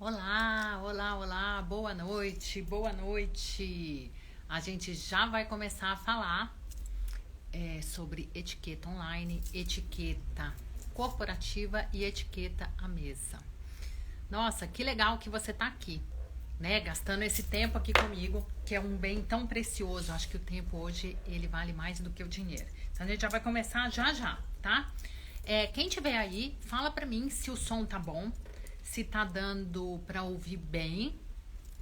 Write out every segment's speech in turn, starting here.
Olá, olá, olá, boa noite, boa noite. A gente já vai começar a falar sobre etiqueta online, etiqueta corporativa e etiqueta à mesa. Nossa, que legal que você tá aqui, né? Gastando esse tempo aqui comigo, que é um bem tão precioso. Acho que o tempo hoje ele vale mais do que o dinheiro. Então a gente já vai começar já já, tá? Quem tiver aí, fala pra mim se o som tá bom, se tá dando pra ouvir bem,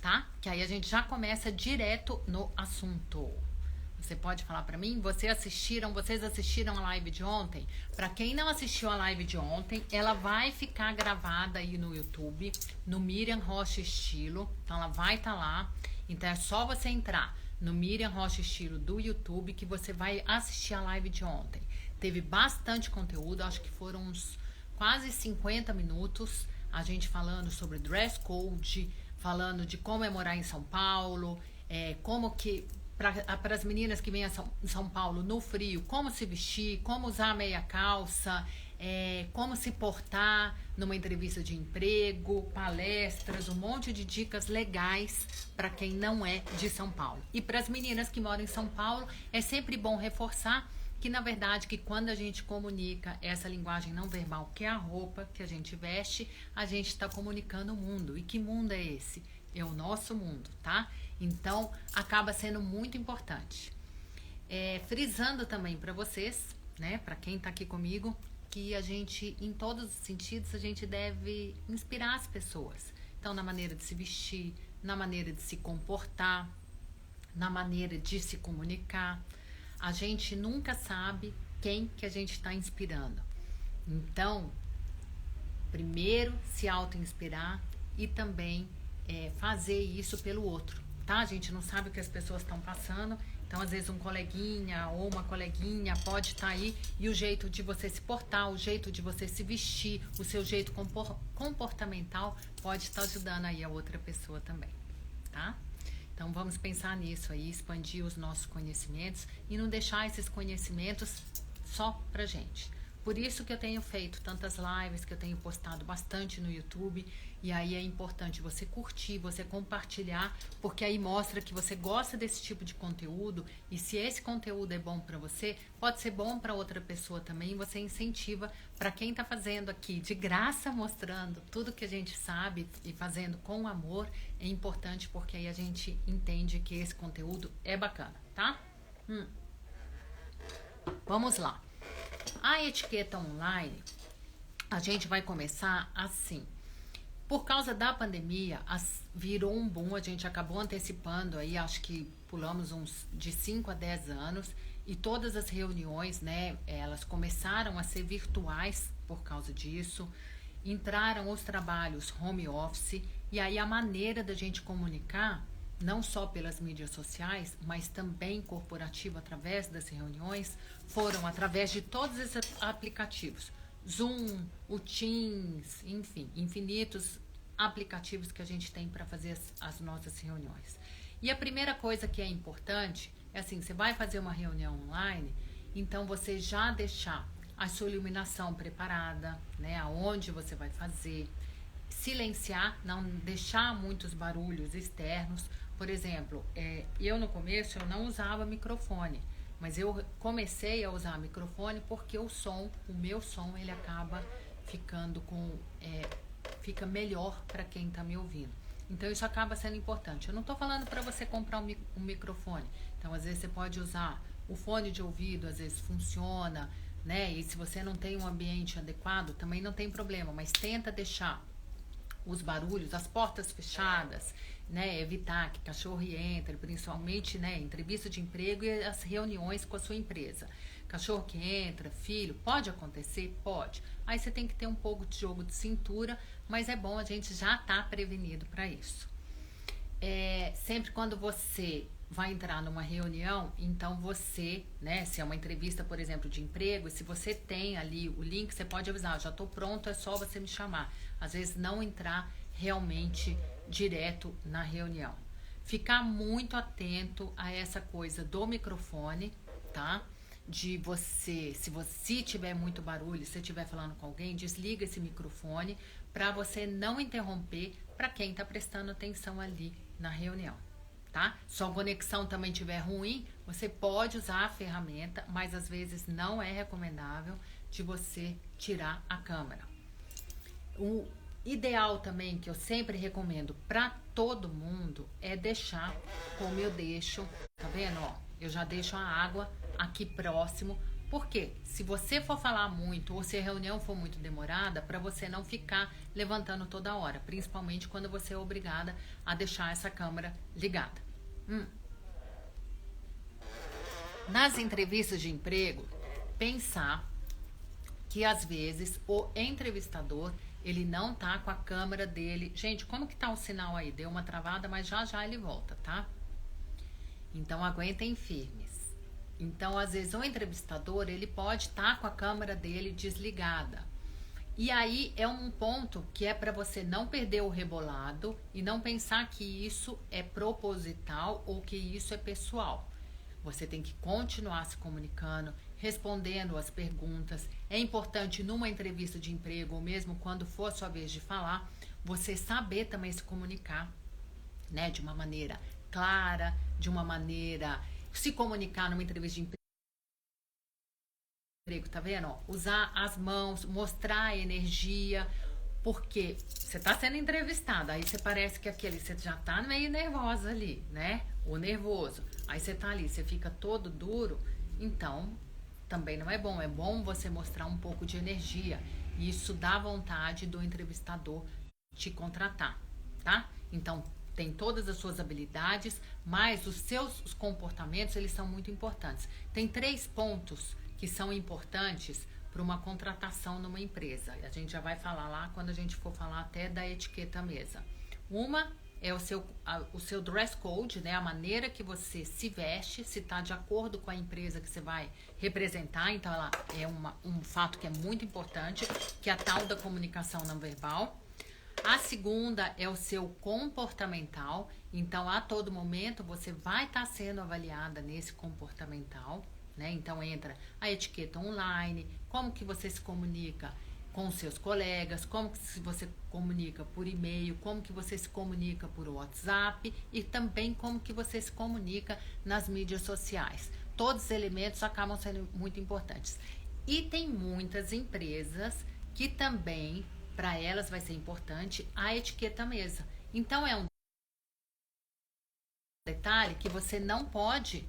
tá? Que aí a gente já começa direto no assunto. Você pode falar pra mim? Vocês assistiram a live de ontem? Pra quem não assistiu a live de ontem, ela vai ficar gravada aí no YouTube, no Miriam Rocha Estilo. Então ela vai estar lá. Então é só você entrar no Miriam Rocha Estilo do YouTube que você vai assistir a live de ontem. Teve bastante conteúdo, acho que foram uns quase 50 minutos, a gente falando sobre dress code, falando de como é morar em São Paulo, como que para as meninas que vêm a São Paulo no frio, como se vestir, como usar meia calça, como se portar numa entrevista de emprego, palestras, um monte de dicas legais para quem não é de São Paulo. E para as meninas que moram em São Paulo, é sempre bom reforçar que na verdade que quando a gente comunica essa linguagem não verbal, que é a roupa que a gente veste, a gente está comunicando o mundo. E que mundo é esse? É o nosso mundo, tá? Então acaba sendo muito importante. Frisando também para vocês, né, para quem está aqui comigo, que a gente, em todos os sentidos, a gente deve inspirar as pessoas. Então, na maneira de se vestir, na maneira de se comportar, na maneira de se comunicar. A gente nunca sabe quem que a gente está inspirando. Então, primeiro se auto-inspirar e também fazer isso pelo outro, tá? A gente não sabe o que as pessoas estão passando, então às vezes um coleguinha ou uma coleguinha pode estar aí e o jeito de você se portar, o jeito de você se vestir, o seu jeito comportamental pode estar ajudando aí a outra pessoa também, tá? Então vamos pensar nisso aí, expandir os nossos conhecimentos e não deixar esses conhecimentos só pra gente. Por isso que eu tenho feito tantas lives, que eu tenho postado bastante no YouTube, e aí é importante você curtir, você compartilhar, porque aí mostra que você gosta desse tipo de conteúdo, e se esse conteúdo é bom para você, pode ser bom para outra pessoa também, você incentiva para quem está fazendo aqui de graça, mostrando tudo que a gente sabe e fazendo com amor, é importante porque aí a gente entende que esse conteúdo é bacana, tá? Vamos lá. A etiqueta online, a gente vai começar assim. Por causa da pandemia, virou um boom, a gente acabou antecipando aí, acho que pulamos uns de 5 a 10 anos, e todas as reuniões, né, elas começaram a ser virtuais por causa disso. Entraram os trabalhos home office, e aí a maneira da gente comunicar, não só pelas mídias sociais, mas também corporativo através das reuniões, foram através de todos esses aplicativos. Zoom, o Teams, enfim, infinitos aplicativos que a gente tem para fazer as nossas reuniões. E a primeira coisa que é importante é assim, você vai fazer uma reunião online, então você já deixar a sua iluminação preparada, né, aonde você vai fazer, silenciar, não deixar muitos barulhos externos. Por exemplo, eu no começo eu não usava microfone, mas eu comecei a usar microfone porque o meu som, ele acaba ficando fica melhor para quem está me ouvindo. Então isso acaba sendo importante. Eu não estou falando para você comprar um microfone. Então às vezes você pode usar o fone de ouvido, às vezes funciona, né? E se você não tem um ambiente adequado, também não tem problema, mas tenta deixar os barulhos, as portas fechadas, né, evitar que cachorro entre, principalmente, né, entrevista de emprego e as reuniões com a sua empresa. Cachorro que entra, filho, pode acontecer? Pode. Aí você tem que ter um pouco de jogo de cintura, mas é bom a gente já estar prevenido para isso. Sempre quando você vai entrar numa reunião, então você, né, se é uma entrevista, por exemplo, de emprego, se você tem ali o link, você pode avisar, já estou pronto, é só você me chamar. Às vezes não entrar realmente direto na reunião. Ficar muito atento a essa coisa do microfone, tá? De você, se você tiver muito barulho, se você estiver falando com alguém, desliga esse microfone para você não interromper, para quem está prestando atenção ali na reunião, tá? Se a conexão também estiver ruim, você pode usar a ferramenta, mas às vezes não é recomendável de você tirar a câmera. O ideal também, que eu sempre recomendo para todo mundo, é deixar como eu deixo, tá vendo? Ó, eu já deixo a água aqui próximo, porque se você for falar muito ou se a reunião for muito demorada, para você não ficar levantando toda hora, principalmente quando você é obrigada a deixar essa câmera ligada. Nas entrevistas de emprego, pensar que às vezes o entrevistador ele não tá com a câmera dele. Gente, como que tá o sinal aí? Deu uma travada, mas já já ele volta, tá? Então aguentem firmes. Então, às vezes, o entrevistador, ele pode estar com a câmera dele desligada. E aí é um ponto que é para você não perder o rebolado e não pensar que isso é proposital ou que isso é pessoal. Você tem que continuar se comunicando, respondendo as perguntas. É importante numa entrevista de emprego, ou mesmo quando for a sua vez de falar, você saber também se comunicar, né, de uma maneira clara, de uma maneira se comunicar numa entrevista de emprego, tá vendo? Ó, usar as mãos, mostrar a energia, porque você tá sendo entrevistada, aí você parece que aquele, você já tá meio nervosa ali, né? Ou nervoso. Aí você tá ali, você fica todo duro, então também não é bom. É bom você mostrar um pouco de energia. E isso dá vontade do entrevistador te contratar, tá? Então, tem todas as suas habilidades, mas os seus comportamentos, eles são muito importantes. Tem 3 pontos que são importantes para uma contratação numa empresa. A gente já vai falar lá quando a gente for falar até da etiqueta mesa. Uma é o seu dress code, né? A maneira que você se veste, se está de acordo com a empresa que você vai representar. Então, ela é um fato que é muito importante, que é a tal da comunicação não verbal. A segunda é o seu comportamental. Então, a todo momento, você vai estar sendo avaliada nesse comportamental, né? Então, entra a etiqueta online, como que você se comunica com seus colegas, como que você comunica por e-mail, como que você se comunica por WhatsApp e também como que você se comunica nas mídias sociais. Todos os elementos acabam sendo muito importantes. E tem muitas empresas que também, para elas vai ser importante a etiqueta mesa. Então, é um detalhe que você não pode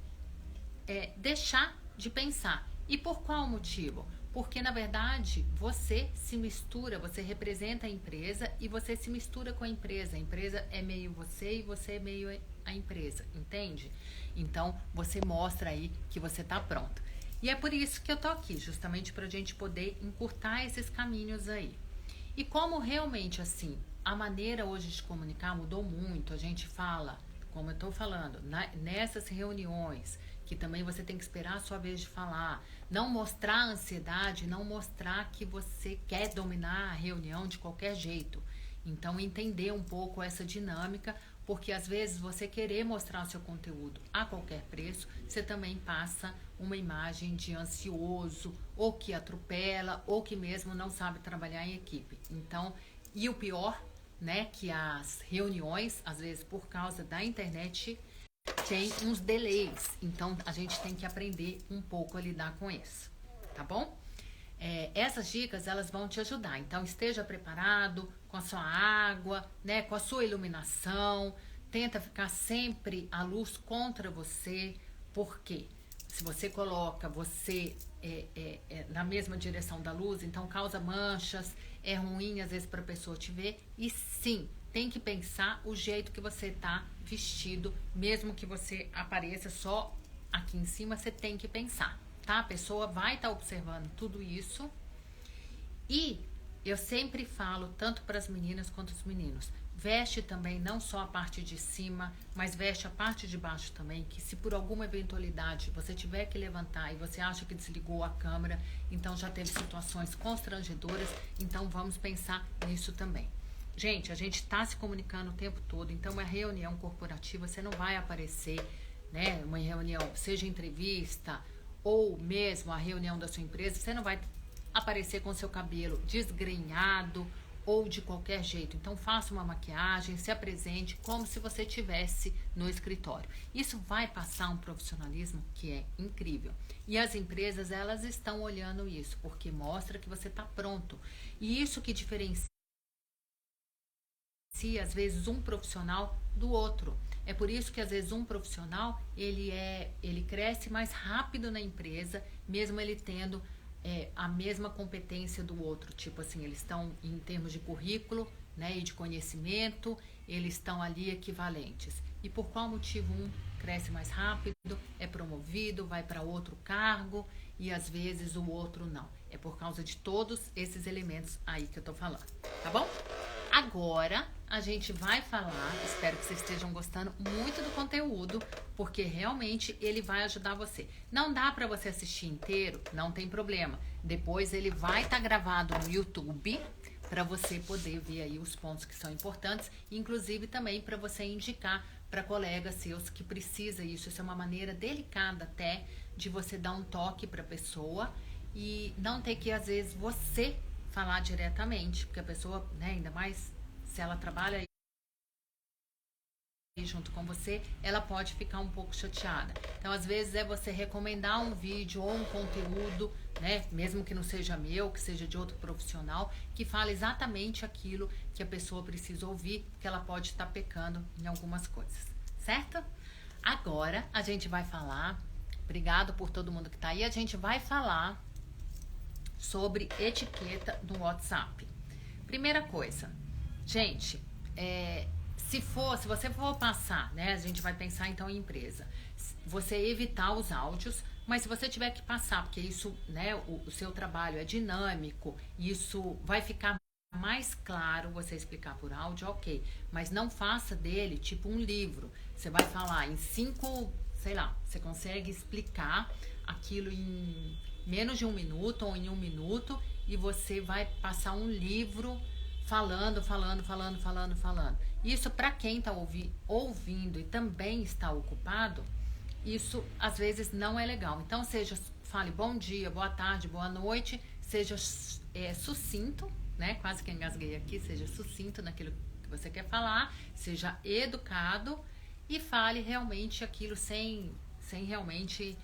deixar de pensar. E por qual motivo? Porque, na verdade, você se mistura, você representa a empresa e você se mistura com a empresa. A empresa é meio você e você é meio a empresa, entende? Então, você mostra aí que você está pronto. E é por isso que eu tô aqui, justamente para a gente poder encurtar esses caminhos aí. E como realmente, assim, a maneira hoje de comunicar mudou muito, a gente fala, como eu estou falando, nessas reuniões, que também você tem que esperar a sua vez de falar, não mostrar ansiedade, não mostrar que você quer dominar a reunião de qualquer jeito. Então, entender um pouco essa dinâmica, porque às vezes você querer mostrar o seu conteúdo a qualquer preço, você também passa uma imagem de ansioso, ou que atropela, ou que mesmo não sabe trabalhar em equipe. Então, e o pior, né, que as reuniões, às vezes por causa da internet, tem uns delays. Então, a gente tem que aprender um pouco a lidar com isso, tá bom? Essas dicas, elas vão te ajudar. Então, esteja preparado com a sua água, né, com a sua iluminação. Tenta ficar sempre a luz contra você, porque se você coloca você na mesma direção da luz, então causa manchas, é ruim às vezes para a pessoa te ver. E sim, tem que pensar o jeito que você tá vestido, mesmo que você apareça só aqui em cima, você tem que pensar, tá? A pessoa vai estar observando tudo isso. E eu sempre falo, tanto para as meninas quanto os meninos, veste também não só a parte de cima, mas veste a parte de baixo também, que se por alguma eventualidade você tiver que levantar e você acha que desligou a câmera, então já teve situações constrangedoras, então vamos pensar nisso também. Gente, a gente está se comunicando o tempo todo, então uma reunião corporativa, você não vai aparecer, né, uma reunião, seja entrevista ou mesmo a reunião da sua empresa, você não vai aparecer com seu cabelo desgrenhado ou de qualquer jeito. Então faça uma maquiagem, se apresente como se você estivesse no escritório. Isso vai passar um profissionalismo que é incrível. E as empresas, elas estão olhando isso, porque mostra que você está pronto. E isso que diferencia às vezes um profissional do outro. É por isso que às vezes um profissional ele cresce mais rápido na empresa, mesmo ele tendo a mesma competência do outro. Tipo assim, eles estão em termos de currículo, né, e de conhecimento, eles estão ali equivalentes. E por qual motivo um cresce mais rápido, é promovido, vai para outro cargo e às vezes o outro não. É por causa de todos esses elementos aí que eu tô falando, tá bom? Agora a gente vai falar, espero que vocês estejam gostando muito do conteúdo, porque realmente ele vai ajudar você. Não dá para você assistir inteiro, não tem problema. Depois ele vai estar gravado no YouTube para você poder ver aí os pontos que são importantes, inclusive também para você indicar para colegas seus que precisa isso. Isso é uma maneira delicada até de você dar um toque para a pessoa e não ter que às vezes você falar diretamente, porque a pessoa, né, ainda mais se ela trabalha aí junto com você, ela pode ficar um pouco chateada. Então, às vezes é você recomendar um vídeo ou um conteúdo, né, mesmo que não seja meu, que seja de outro profissional, que fale exatamente aquilo que a pessoa precisa ouvir, que ela pode estar pecando em algumas coisas, certo? Agora a gente vai falar, obrigado por todo mundo que tá aí, a gente vai falar sobre etiqueta no WhatsApp. Primeira coisa, gente, se você for passar, né, a gente vai pensar então em empresa, você evitar os áudios, mas se você tiver que passar, porque isso, né, o seu trabalho é dinâmico, isso vai ficar mais claro você explicar por áudio, ok, mas não faça dele tipo um livro. Você vai falar em 5, sei lá, você consegue explicar aquilo em menos de 1 minuto ou em 1 minuto e você vai passar um livro falando. Isso para quem está ouvindo e também está ocupado, isso às vezes não é legal. Então fale bom dia, boa tarde, boa noite, seja sucinto, né? Quase que engasguei aqui, seja sucinto naquilo que você quer falar, seja educado e fale realmente aquilo sem realmente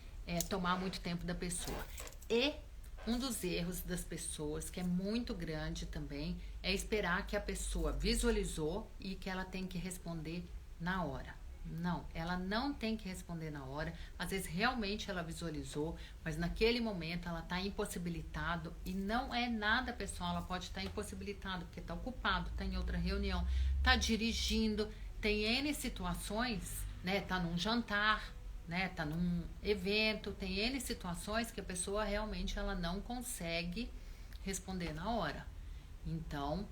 tomar muito tempo da pessoa. E um dos erros das pessoas, que é muito grande também, é esperar que a pessoa visualizou e que ela tem que responder na hora. Não, ela não tem que responder na hora. Às vezes realmente ela visualizou, mas naquele momento ela está impossibilitado e não é nada pessoal, ela pode estar impossibilitado porque está ocupado, está em outra reunião, está dirigindo, tem N situações, né? Tá num jantar, né? Tá num evento, tem N situações que a pessoa realmente ela não consegue responder na hora. Então,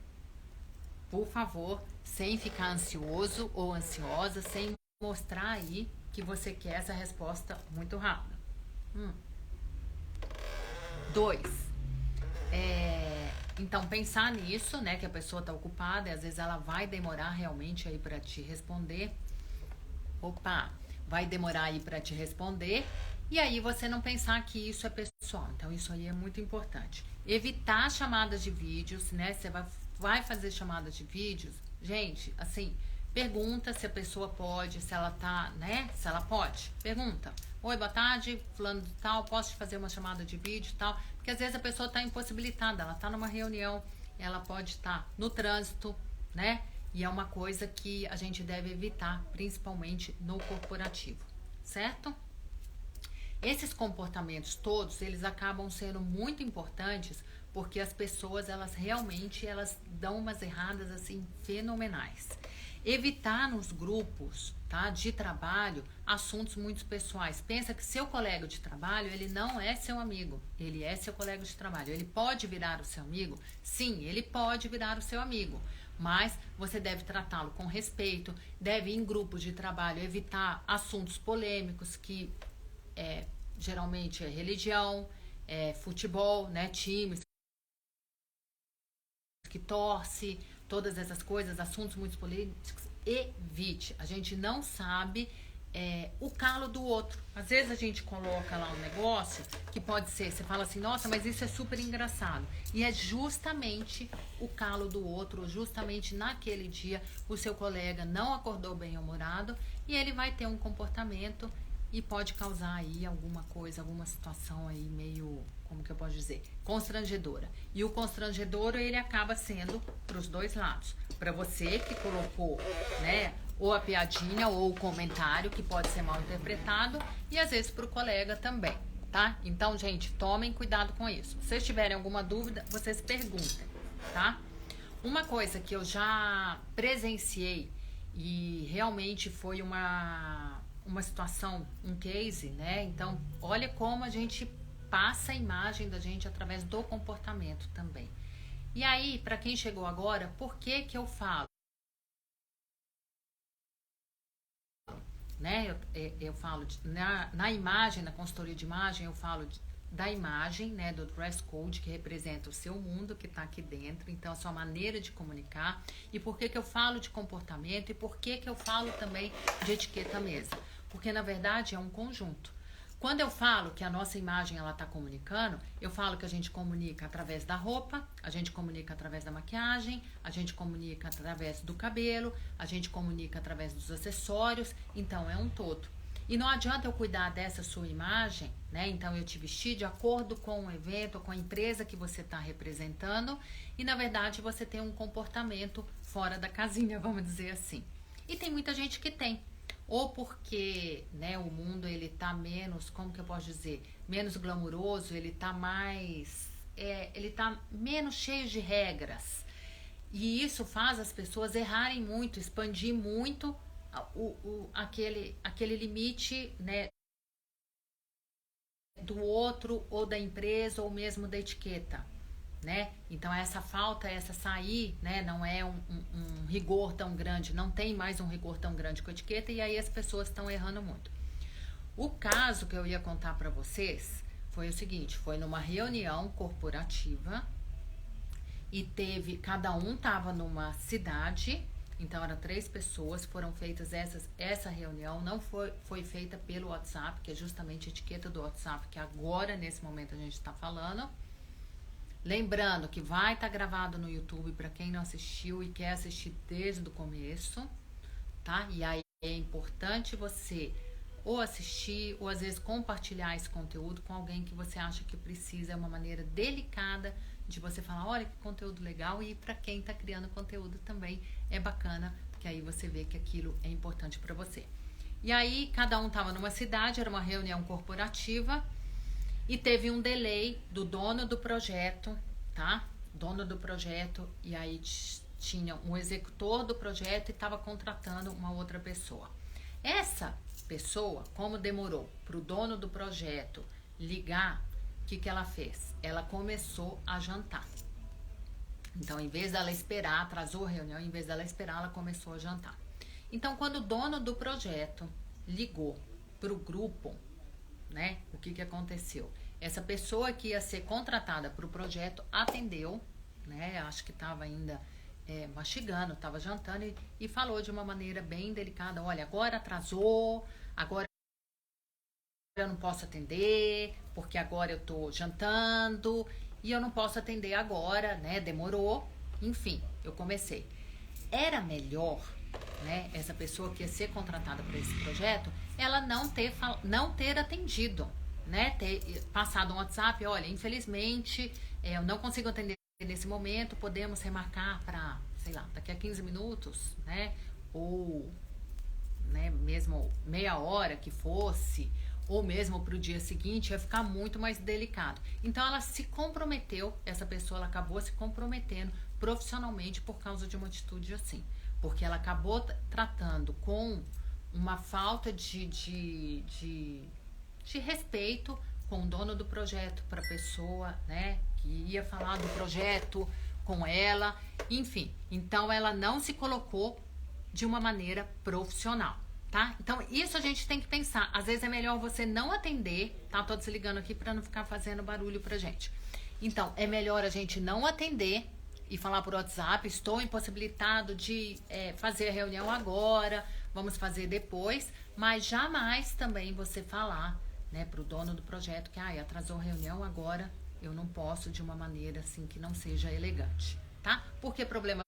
por favor, sem ficar ansioso ou ansiosa, sem mostrar aí que você quer essa resposta muito rápida. 2. Então, pensar nisso, né? Que a pessoa está ocupada e às vezes ela vai demorar realmente aí para te responder. Vai demorar aí para te responder. E aí você não pensar que isso é pessoal. Então, isso aí é muito importante. Evitar chamadas de vídeos, né? Você vai fazer chamadas de vídeos. Gente, assim, pergunta se a pessoa pode, se ela tá, né? Se ela pode. Pergunta. Oi, boa tarde, fulano de tal, posso te fazer uma chamada de vídeo e tal? Porque às vezes a pessoa tá impossibilitada, ela tá numa reunião, ela pode estar no trânsito, né? E é uma coisa que a gente deve evitar, principalmente no corporativo, certo? Esses comportamentos todos, eles acabam sendo muito importantes porque as pessoas, elas realmente, elas dão umas erradas, assim, fenomenais. Evitar nos grupos, tá, de trabalho, assuntos muito pessoais. Pensa que seu colega de trabalho, ele não é seu amigo, ele é seu colega de trabalho. Ele pode virar o seu amigo? Sim, ele pode virar o seu amigo. Mas você deve tratá-lo com respeito, deve em grupos de trabalho evitar assuntos polêmicos que geralmente é religião, futebol, né, times que torce, todas essas coisas, assuntos muito políticos, evite. A gente não sabe o calo do outro. Às vezes a gente coloca lá um negócio que pode ser, você fala assim, nossa, mas isso é super engraçado. E é justamente o calo do outro, justamente naquele dia o seu colega não acordou bem-humorado e ele vai ter um comportamento e pode causar aí alguma coisa, alguma situação aí meio, como que eu posso dizer, constrangedora. E o constrangedor, ele acaba sendo para os dois lados. Para você que colocou, né, ou a piadinha ou o comentário que pode ser mal interpretado e às vezes para o colega também, tá? Então, gente, tomem cuidado com isso. Se vocês tiverem alguma dúvida, vocês perguntem, tá? Uma coisa que eu já presenciei e realmente foi uma situação, um case, né? Então, olha como a gente passa a imagem da gente através do comportamento também. E aí, para quem chegou agora, por que que eu falo? Né? Eu falo na imagem, na consultoria de imagem, eu falo da imagem, né, do dress code, que representa o seu mundo que está aqui dentro, então a sua maneira de comunicar. E por que que eu falo de comportamento e por que que eu falo também de etiqueta mesa? Porque na verdade é um conjunto. Quando eu falo que a nossa imagem ela está comunicando, eu falo que a gente comunica através da roupa, a gente comunica através da maquiagem, a gente comunica através do cabelo, a gente comunica através dos acessórios, então é um todo. E não adianta eu cuidar dessa sua imagem, né? Então eu te vestir de acordo com o evento, com a empresa que você está representando e na verdade você tem um comportamento fora da casinha, vamos dizer assim. E tem muita gente que tem. Ou porque, né, o mundo ele tá menos, como que eu posso dizer, menos glamuroso, ele tá mais, ele tá menos cheio de regras. E isso faz as pessoas errarem muito, expandir muito aquele limite, né, do outro ou da empresa ou mesmo da etiqueta. Né? Então essa falta, essa sair, né, não é um rigor tão grande, não tem mais um rigor tão grande com a etiqueta e aí as pessoas estão errando muito. O caso que eu ia contar para vocês foi o seguinte, foi numa reunião corporativa e cada um tava numa cidade, então eram 3 pessoas, foram feitas essa reunião, não foi feita pelo WhatsApp, que é justamente a etiqueta do WhatsApp, que agora nesse momento a gente está falando. Lembrando que vai estar gravado no YouTube para quem não assistiu e quer assistir desde o começo, tá? E aí é importante você ou assistir ou às vezes compartilhar esse conteúdo com alguém que você acha que precisa. É uma maneira delicada de você falar, olha que conteúdo legal, e para quem está criando conteúdo também é bacana, porque aí você vê que aquilo é importante para você. E aí cada um estava numa cidade, era uma reunião corporativa. E teve um delay do dono do projeto, tá? Dono do projeto, e aí tinha um executor do projeto e estava contratando uma outra pessoa. Essa pessoa, como demorou para o dono do projeto ligar, o que ela fez? Ela começou a jantar. Então, em vez dela esperar, atrasou a reunião, em vez dela esperar, ela começou a jantar. Então, quando o dono do projeto ligou para o grupo, né? O que aconteceu? Essa pessoa que ia ser contratada para o projeto atendeu, né? Acho que estava ainda mastigando, estava jantando e falou de uma maneira bem delicada, olha, agora atrasou, agora eu não posso atender, porque agora eu tô jantando e eu não posso atender agora, né? Demorou, enfim, eu comecei. Era melhor, né, essa pessoa que ia ser contratada para esse projeto, ela não ter atendido, né, ter passado um WhatsApp, olha, infelizmente, eu não consigo atender nesse momento, podemos remarcar para, sei lá, daqui a 15 minutos, né, ou, né, mesmo meia hora que fosse, ou mesmo para o dia seguinte, ia ficar muito mais delicado. Então, ela se comprometeu, essa pessoa, ela acabou se comprometendo profissionalmente por causa de uma atitude assim. Porque ela acabou tratando com uma falta de respeito com o dono do projeto para a pessoa, né, que ia falar do projeto com ela, enfim. Então, ela não se colocou de uma maneira profissional, tá? Então, isso a gente tem que pensar. Às vezes é melhor você não atender, tá? Tô desligando aqui para não ficar fazendo barulho pra gente. Então, é melhor a gente não atender e falar por WhatsApp, estou impossibilitado de fazer a reunião agora, vamos fazer depois, mas jamais também você falar, né, para o dono do projeto que atrasou a reunião agora, eu não posso de uma maneira assim que não seja elegante, tá? Porque problemas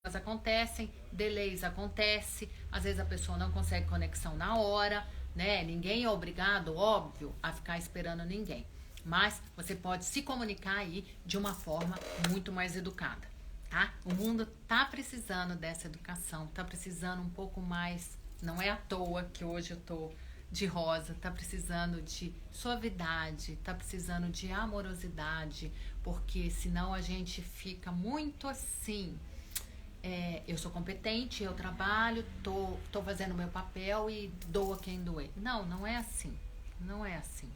acontecem, delays acontecem, às vezes a pessoa não consegue conexão na hora, né? Ninguém é obrigado, óbvio, a ficar esperando ninguém. Mas você pode se comunicar aí de uma forma muito mais educada, tá? O mundo tá precisando dessa educação, tá precisando um pouco mais, não é à toa que hoje eu tô de rosa, tá precisando de suavidade, tá precisando de amorosidade, porque senão a gente fica muito assim. Eu sou competente, eu trabalho, tô fazendo o meu papel e doa quem doer. Não, não é assim. Não é assim.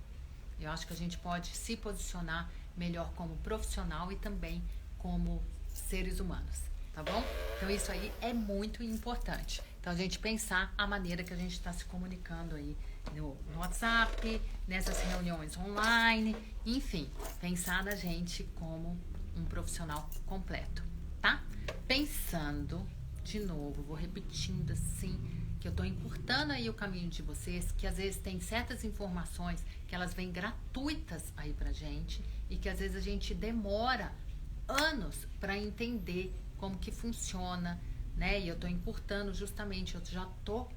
Eu acho que a gente pode se posicionar melhor como profissional e também como seres humanos, tá bom? Então isso aí é muito importante. Então a gente pensar a maneira que a gente está se comunicando aí no WhatsApp, nessas reuniões online, enfim, pensar na gente como um profissional completo, tá? Pensando, de novo, vou repetindo assim, que eu tô encurtando aí o caminho de vocês, que às vezes tem certas informações que elas vêm gratuitas aí pra gente e que às vezes a gente demora anos para entender como que funciona, né? E eu tô encurtando justamente, eu já tô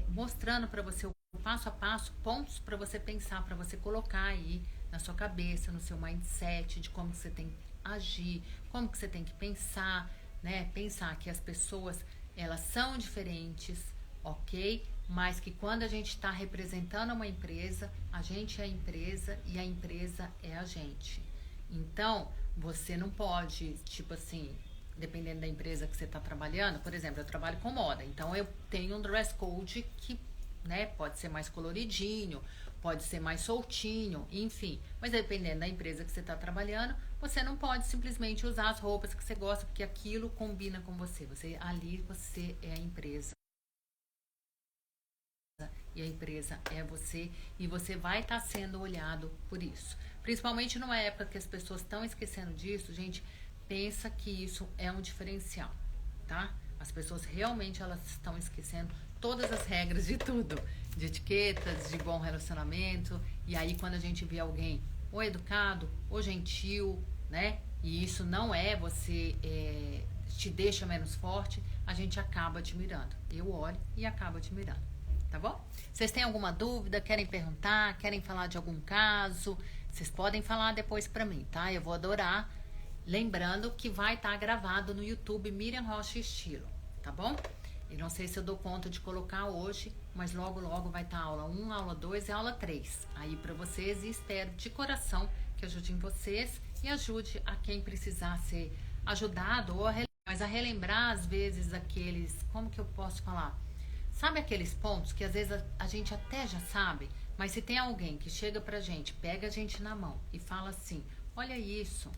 mostrando para você o passo a passo, pontos para você pensar, para você colocar aí na sua cabeça, no seu mindset, de como você tem que agir, como que você tem que pensar, né? Pensar que as pessoas, elas são diferentes, ok? Mas que quando a gente está representando uma empresa, a gente é a empresa e a empresa é a gente. Então, você não pode, tipo assim, dependendo da empresa que você está trabalhando, por exemplo, eu trabalho com moda, então eu tenho um dress code que, né, pode ser mais coloridinho, pode ser mais soltinho, enfim. Mas dependendo da empresa que você está trabalhando, você não pode simplesmente usar as roupas que você gosta, porque aquilo combina com você. Ali você é a empresa. E a empresa é você, e você vai estar sendo olhado por isso. Principalmente numa época que as pessoas estão esquecendo disso, gente, pensa que isso é um diferencial, tá? As pessoas realmente elas estão esquecendo todas as regras de tudo, de etiquetas, de bom relacionamento. E aí quando a gente vê alguém ou educado, ou gentil, né? E isso não é você te deixa menos forte, a gente acaba admirando. Eu olho e acabo admirando. Tá bom? Vocês têm alguma dúvida? Querem perguntar? Querem falar de algum caso? Vocês podem falar depois pra mim, tá? Eu vou adorar. Lembrando que vai estar gravado no YouTube Miriam Rocha Estilo, tá bom? E não sei se eu dou conta de colocar hoje, mas logo logo vai estar aula 1, aula 2 e aula 3 aí pra vocês, e espero de coração que ajude vocês e ajude a quem precisar ser ajudado ou mas a relembrar às vezes aqueles, como que eu posso falar? Sabe aqueles pontos que às vezes a gente até já sabe, mas se tem alguém que chega pra gente, pega a gente na mão e fala assim, olha isso,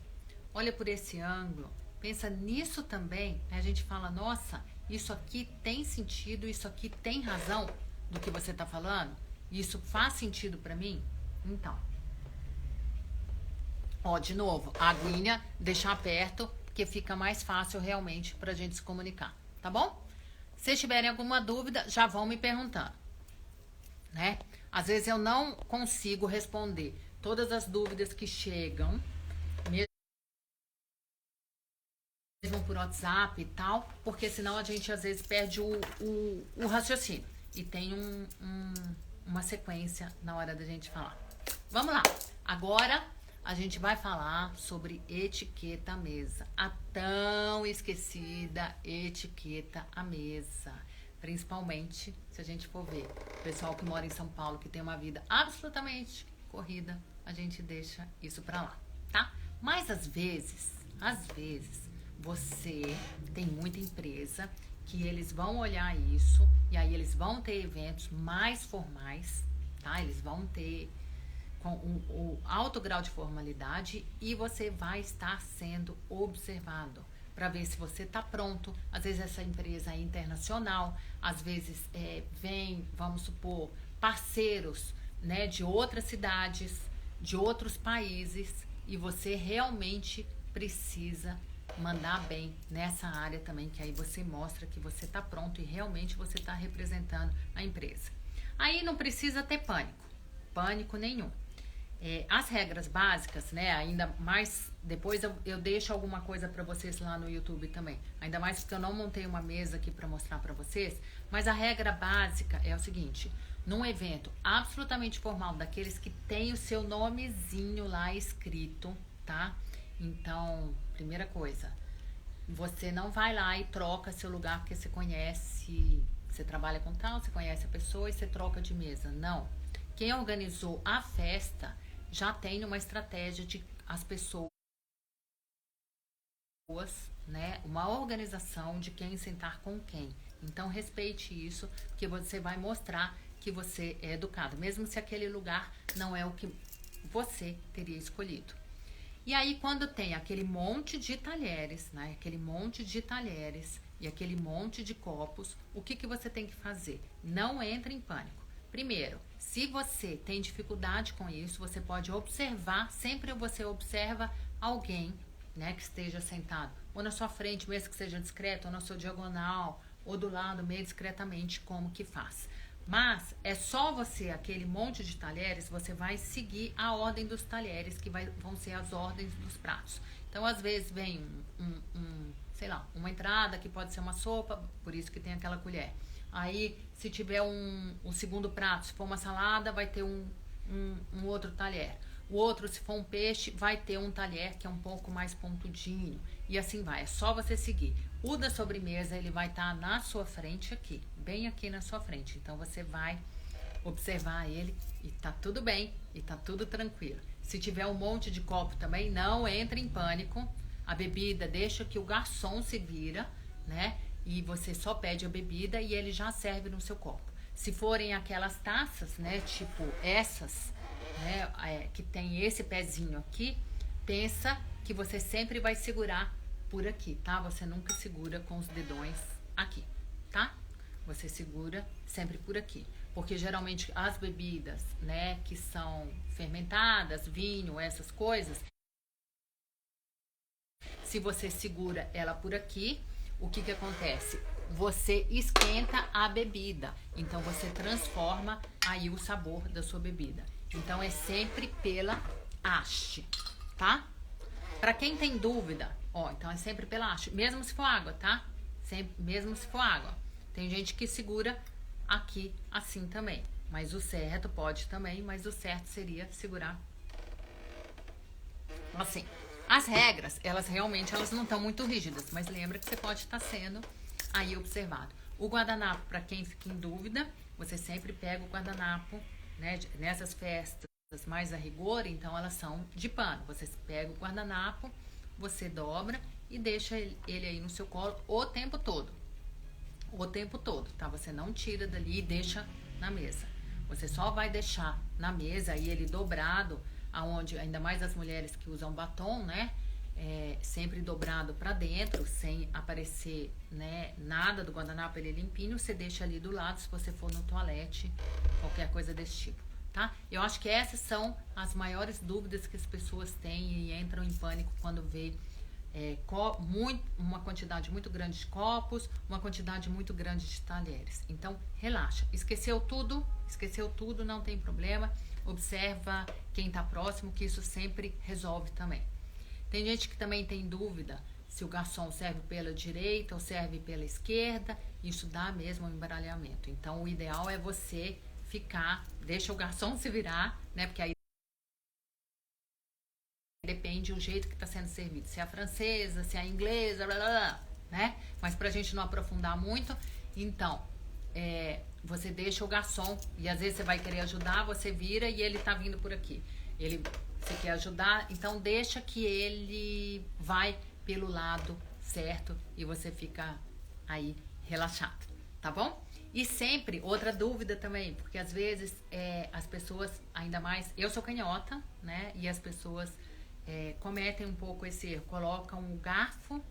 olha por esse ângulo, pensa nisso também, a gente fala, nossa, isso aqui tem sentido, isso aqui tem razão do que você tá falando, isso faz sentido pra mim? Então, ó, de novo, a aguinha deixar perto, porque fica mais fácil realmente pra gente se comunicar, tá bom? Se tiverem alguma dúvida, já vão me perguntando, né? Às vezes eu não consigo responder todas as dúvidas que chegam, mesmo por WhatsApp e tal, porque senão a gente às vezes perde o raciocínio e tem uma sequência na hora da gente falar. Vamos lá. Agora a gente vai falar sobre etiqueta à mesa. A tão esquecida etiqueta à mesa. Principalmente se a gente for ver o pessoal que mora em São Paulo, que tem uma vida absolutamente corrida, a gente deixa isso pra lá, tá? Mas às vezes, você tem muita empresa que eles vão olhar isso e aí eles vão ter eventos mais formais, tá? Eles vão ter com o alto grau de formalidade e você vai estar sendo observado para ver se você está pronto. Às vezes essa empresa é internacional, às vezes vem, vamos supor, parceiros, né, de outras cidades, de outros países, e você realmente precisa mandar bem nessa área também, que aí você mostra que você está pronto e realmente você está representando a empresa. Aí não precisa ter pânico nenhum. As regras básicas, né? Ainda mais depois eu deixo alguma coisa para vocês lá no YouTube também. Ainda mais porque eu não montei uma mesa aqui para mostrar para vocês. Mas a regra básica é o seguinte: num evento absolutamente formal, daqueles que tem o seu nomezinho lá escrito, tá? Então, primeira coisa, você não vai lá e troca seu lugar porque você conhece, você trabalha com tal, você conhece a pessoa e você troca de mesa. Não. Quem organizou a festa já tem uma estratégia de as pessoas, né? Uma organização de quem sentar com quem. Então respeite isso, porque você vai mostrar que você é educado, mesmo se aquele lugar não é o que você teria escolhido. E aí quando tem aquele monte de talheres, né? Aquele monte de talheres e aquele monte de copos, o que que você tem que fazer? Não entre em pânico. Primeiro, se você tem dificuldade com isso, você pode observar, sempre você observa alguém, né, que esteja sentado, ou na sua frente, mesmo que seja discreto, ou na sua diagonal, ou do lado, meio discretamente, como que faz. Mas é só você, aquele monte de talheres, você vai seguir a ordem dos talheres, que vão ser as ordens dos pratos. Então, às vezes, vem sei lá, uma entrada que pode ser uma sopa, por isso que tem aquela colher. Aí, se tiver um segundo prato, se for uma salada, vai ter um outro talher. O outro, se for um peixe, vai ter um talher que é um pouco mais pontudinho. E assim vai, é só você seguir. O da sobremesa, ele vai estar na sua frente aqui, bem aqui na sua frente. Então, você vai observar ele e tá tudo bem, e tá tudo tranquilo. Se tiver um monte de copo também, não entre em pânico. A bebida, deixa que o garçom se vira, né? E você só pede a bebida e ele já serve no seu copo. Se forem aquelas taças, né, tipo essas, né, que tem esse pezinho aqui, pensa que você sempre vai segurar por aqui, tá? Você nunca segura com os dedões aqui, tá? Você segura sempre por aqui. Porque geralmente as bebidas, né, que são fermentadas, vinho, essas coisas, se você segura ela por aqui, o que que acontece? Você esquenta a bebida, então você transforma aí o sabor da sua bebida. Então é sempre pela haste, tá? Pra quem tem dúvida, ó, então é sempre pela haste, mesmo se for água, tá? Sempre, mesmo se for água. Tem gente que segura aqui assim também, mas o certo pode também, mas o certo seria segurar assim. As regras, elas realmente elas não estão muito rígidas, mas lembra que você pode estar sendo aí observado. O guardanapo, para quem fica em dúvida, você sempre pega o guardanapo, né? Nessas festas mais a rigor, então elas são de pano. Você pega o guardanapo, você dobra e deixa ele aí no seu colo o tempo todo. O tempo todo, tá? Você não tira dali e deixa na mesa. Você só vai deixar na mesa aí ele dobrado, aonde ainda mais as mulheres que usam batom, né? Sempre dobrado para dentro, sem aparecer, né, nada do guardanapo, ele é limpinho. Você deixa ali do lado se você for no toalete, qualquer coisa desse tipo, tá? Eu acho que essas são as maiores dúvidas que as pessoas têm e entram em pânico quando vê uma quantidade muito grande de copos, uma quantidade muito grande de talheres. Então, relaxa. Esqueceu tudo, não tem problema. Observa quem está próximo, que isso sempre resolve também. Tem gente que também tem dúvida se o garçom serve pela direita ou serve pela esquerda. Isso dá mesmo um embaralhamento. Então, o ideal é você deixa o garçom se virar, né? Porque aí depende do jeito que está sendo servido. Se é a francesa, se é a inglesa, blá, blá, blá, né? Mas pra gente não aprofundar muito, então, você deixa o garçom, e às vezes você vai querer ajudar, você vira e ele tá vindo por aqui. Você quer ajudar, então deixa que ele vai pelo lado certo e você fica aí relaxado, tá bom? E sempre, outra dúvida também, porque às vezes as pessoas, ainda mais, eu sou canhota, né? E as pessoas cometem um pouco esse erro, colocam o garfo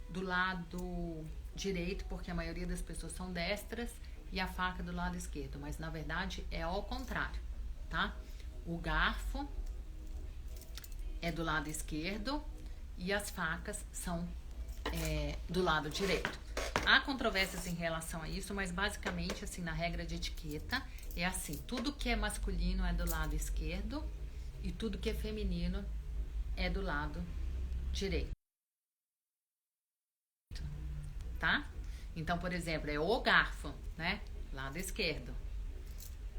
do lado direito, porque a maioria das pessoas são destras, e a faca do lado esquerdo, mas na verdade é ao contrário, tá? O garfo é do lado esquerdo e as facas são do lado direito. Há controvérsias em relação a isso, mas basicamente, assim, na regra de etiqueta, é assim: tudo que é masculino é do lado esquerdo e tudo que é feminino é do lado direito, tá? Então, por exemplo, é o garfo, né? Lado esquerdo,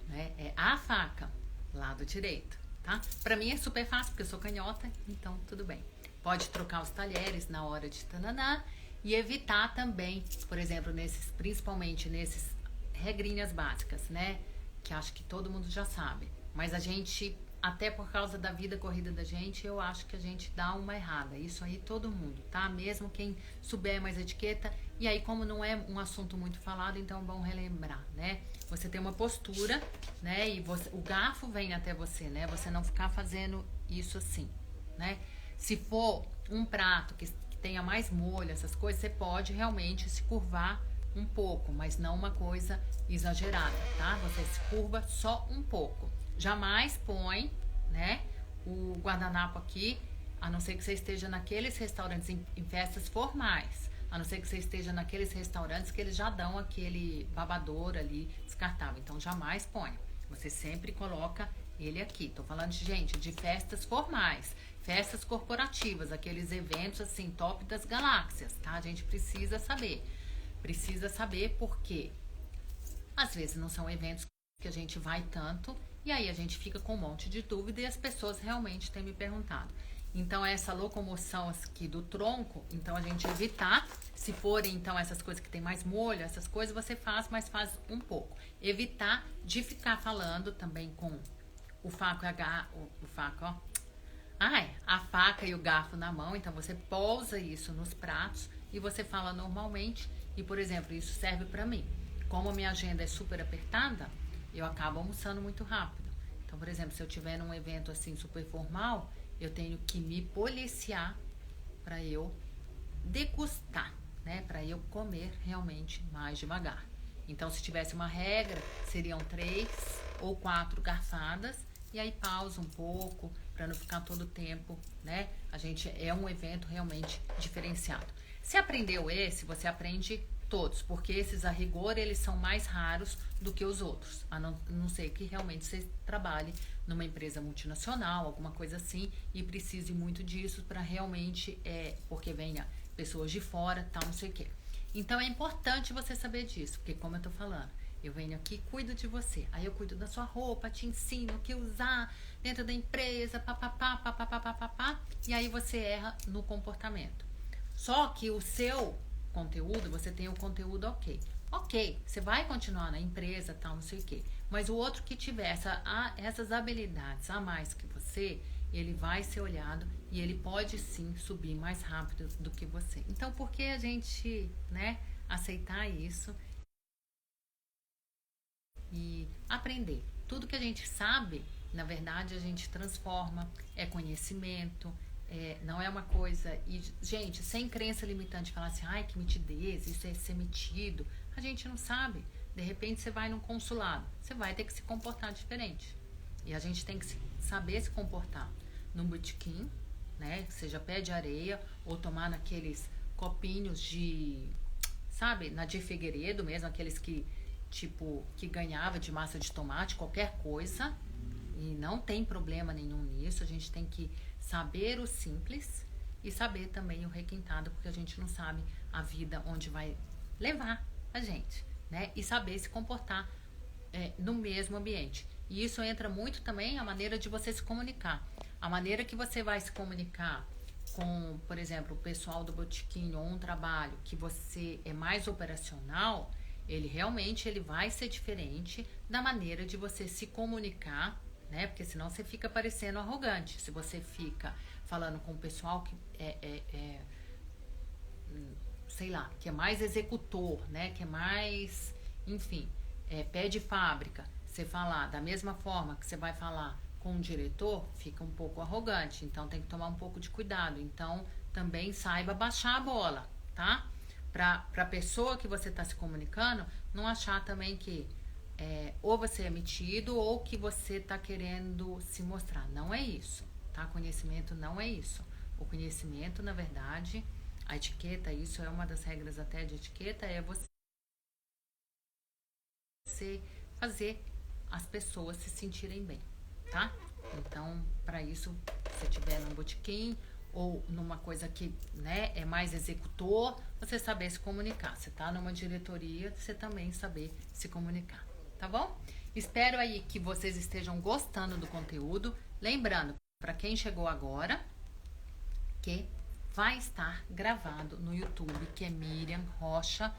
né? É a faca, lado direito, tá? Pra mim é super fácil, porque eu sou canhota, então tudo bem. Pode trocar os talheres na hora de tananá e evitar também, por exemplo, principalmente nesses regrinhas básicas, né? Que acho que todo mundo já sabe. Mas a gente, até por causa da vida corrida da gente, eu acho que a gente dá uma errada. Isso aí todo mundo, tá? Mesmo quem souber mais etiqueta. E aí, como não é um assunto muito falado, então vamos relembrar, né? Você tem uma postura, né? E o garfo vem até você, né? Você não ficar fazendo isso assim, né? Se for um prato que tenha mais molho, essas coisas, você pode realmente se curvar um pouco, mas não uma coisa exagerada, tá? Você se curva só um pouco. Jamais põe, né, o guardanapo aqui, a não ser que você esteja naqueles restaurantes em festas formais. A não ser que você esteja naqueles restaurantes que eles já dão aquele babador ali descartável. Então, jamais põe. Você sempre coloca ele aqui. Tô falando, gente, de festas formais. Festas corporativas, aqueles eventos assim, top das galáxias, tá? A gente precisa saber. Precisa saber porque às vezes não são eventos que a gente vai tanto e aí a gente fica com um monte de dúvida e as pessoas realmente têm me perguntado. Então, essa locomoção aqui do tronco, então a gente evitar, se forem então essas coisas que tem mais molho, essas coisas você faz, mas faz um pouco. Evitar de ficar falando também com o faco o faco, ó. A faca e o garfo na mão, então você pousa isso nos pratos e você fala normalmente. E, por exemplo, isso serve pra mim. Como a minha agenda é super apertada, eu acabo almoçando muito rápido. Então, por exemplo, se eu tiver num evento assim super formal, eu tenho que me policiar para eu degustar, né? Para eu comer realmente mais devagar. Então, se tivesse uma regra, seriam 3 ou 4 garfadas e aí pausa um pouco para não ficar todo o tempo, né? A gente é um evento realmente diferenciado. Se aprendeu esse, você aprende todos, porque esses a rigor eles são mais raros do que os outros, a não ser que realmente você trabalhe numa empresa multinacional, alguma coisa assim, e precise muito disso para realmente, porque venha pessoas de fora, tal, não sei o quê. Então é importante você saber disso, porque como eu tô falando, eu venho aqui, cuido de você, aí eu cuido da sua roupa, te ensino o que usar dentro da empresa, papapá, papapá, papapá, e aí você erra no comportamento. Só que o seu conteúdo, você tem o conteúdo ok, você vai continuar na empresa, tal, não sei o quê. Mas o outro que tiver essas habilidades a mais que você, ele vai ser olhado e ele pode sim subir mais rápido do que você. Então, por que a gente, né, aceitar isso e aprender? Tudo que a gente sabe, na verdade, a gente transforma, é conhecimento, não é uma coisa. E, gente, sem crença limitante, falar assim, ai, que mitidez, isso é ser metido. A gente não sabe. De repente você vai num consulado, você vai ter que se comportar diferente. E a gente tem que saber se comportar num botequim, né? Seja pé de areia ou tomar naqueles copinhos de, sabe, na de Figueiredo mesmo, aqueles que, tipo, que ganhava de massa de tomate, qualquer coisa. E não tem problema nenhum nisso. A gente tem que saber o simples e saber também o requintado, porque a gente não sabe a vida onde vai levar a gente, né? E saber se comportar no mesmo ambiente. E isso entra muito também a maneira de você se comunicar. A maneira que você vai se comunicar com, por exemplo, o pessoal do botequim ou um trabalho que você é mais operacional, ele realmente ele vai ser diferente da maneira de você se comunicar, né? Porque senão você fica parecendo arrogante. Se você fica falando com o pessoal que sei lá, que é mais executor, né? Que é mais, enfim, pé de fábrica. Você falar da mesma forma que você vai falar com um diretor, fica um pouco arrogante. Então tem que tomar um pouco de cuidado. Então também saiba baixar a bola, tá? Pra pessoa que você está se comunicando, não achar também que ou você é metido ou que você está querendo se mostrar. Não é isso, tá? Conhecimento não é isso. O conhecimento, na verdade, a etiqueta, isso é uma das regras até de etiqueta, é você fazer as pessoas se sentirem bem, tá? Então, para isso, se tiver num botequim ou numa coisa que, né, é mais executor, você saber se comunicar. Você tá numa diretoria, você também saber se comunicar, tá bom? Espero aí que vocês estejam gostando do conteúdo. Lembrando, para quem chegou agora, que vai estar gravado no YouTube, que é Miriam Rocha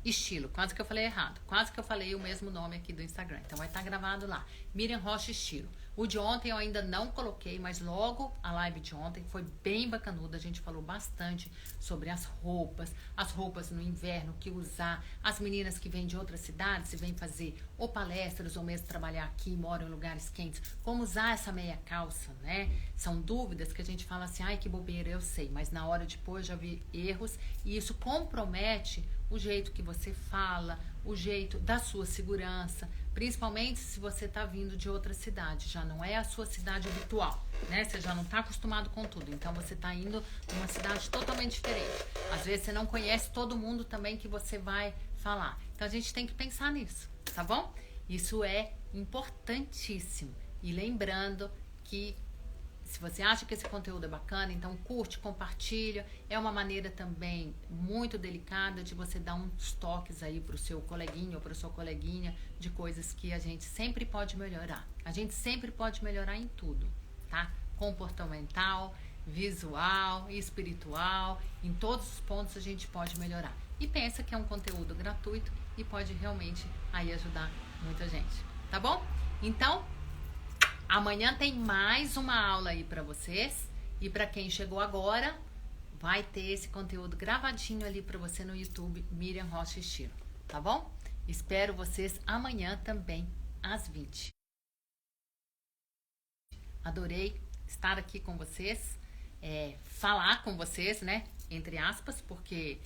Estilo. Quase que eu falei errado. Quase que eu falei o mesmo nome aqui do Instagram. Então vai estar gravado lá. Miriam Rocha Estilo. O de ontem eu ainda não coloquei, mas logo a live de ontem foi bem bacanuda. A gente falou bastante sobre as roupas no inverno, o que usar. As meninas que vêm de outras cidades e vêm fazer ou palestras ou mesmo trabalhar aqui, moram em lugares quentes, como usar essa meia calça, né? São dúvidas que a gente fala assim, ai que bobeira, eu sei. Mas na hora depois já vi erros e isso compromete o jeito que você fala, o jeito da sua segurança, principalmente se você está vindo de outra cidade, já não é a sua cidade habitual, né? Você já não está acostumado com tudo, então você está indo numa cidade totalmente diferente. Às vezes você não conhece todo mundo também que você vai falar. Então a gente tem que pensar nisso, tá bom? Isso é importantíssimo. E lembrando que se você acha que esse conteúdo é bacana, então curte, compartilha. É uma maneira também muito delicada de você dar uns toques aí pro seu coleguinha ou pra sua coleguinha de coisas que a gente sempre pode melhorar. A gente sempre pode melhorar em tudo, tá? Comportamental, visual, espiritual, em todos os pontos a gente pode melhorar. E pensa que é um conteúdo gratuito e pode realmente aí ajudar muita gente, tá bom? Então, amanhã tem mais uma aula aí pra vocês. E pra quem chegou agora, vai ter esse conteúdo gravadinho ali pra você no YouTube, Miriam Rocha Estilo, tá bom? Espero vocês amanhã também, às 20. Adorei estar aqui com vocês, falar com vocês, né? Entre aspas, porque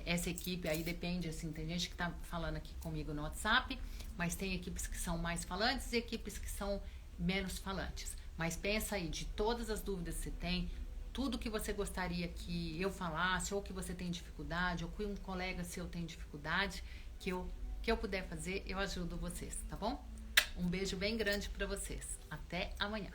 essa equipe aí depende, assim, tem gente que tá falando aqui comigo no WhatsApp, mas tem equipes que são mais falantes e equipes que são menos falantes. Mas pensa aí, de todas as dúvidas que você tem, tudo que você gostaria que eu falasse, ou que você tem dificuldade, ou que um colega seu tem dificuldade, que eu puder fazer, eu ajudo vocês, tá bom? Um beijo bem grande pra vocês. Até amanhã.